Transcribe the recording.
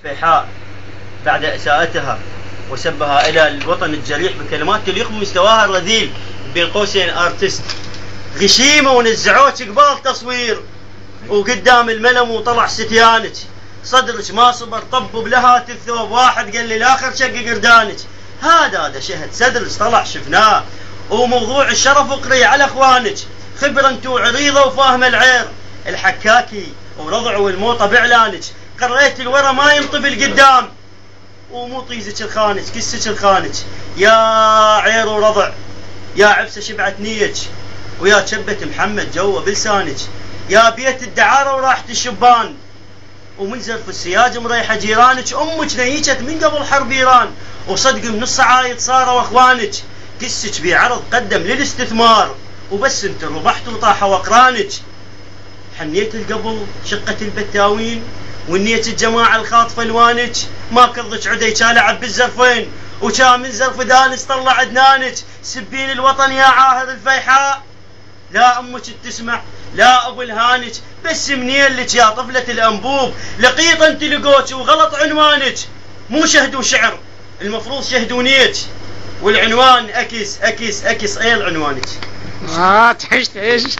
فيحاء بعد إساءتها وسبها إلى الوطن الجريح بكلمات تليق بمستواها الرذيل بين قوسين ارتست غشيمة، ونزعوك قبال تصوير وقدام الملم وطلع ستيانك، صدرك ما صبر طب بلهات الثوب، واحد قال لي الاخر شق قردانك. هذا شهد صدرك طلع شفناه، وموضوع الشرف وقري على اخوانك، خبره انت وعريضه وفاهمه العير، الحكاكي ورضع والموطه باعلانك، قريت الورا ما ينطب القدام، ومو طيزك الخانج كسك الخانج، يا عير ورضع يا عبسه شبعت نيج، ويا شبت محمد جوا بلسانك، يا بيت الدعاره وراحت الشبان، ومن زرف السياج مريحه جيرانك، امك نيجت من قبل حرب ايران، وصدق من الصعايد صاروا اخوانك، كسك بعرض قدم للاستثمار، وبس انت ربحت وطاحوا اقرانك، حنيت القبل شقه البتاوين، ونيت الجماعه الخاطفه الوانك، ما كضك عدي كان لعب بالزرفين، وكان من زرف دانس طلع عدنانك، سبين الوطن يا عاهر الفيحاء، لا امك تسمع لا ابو الهانج، بس منين لك يا طفله الانبوب، لقيط انت لقوك وغلط عنوانك، مو شهدوا شعر المفروض شهدوا نيج، والعنوان اكس اكس اكس، ايه عنوانك؟ تعيش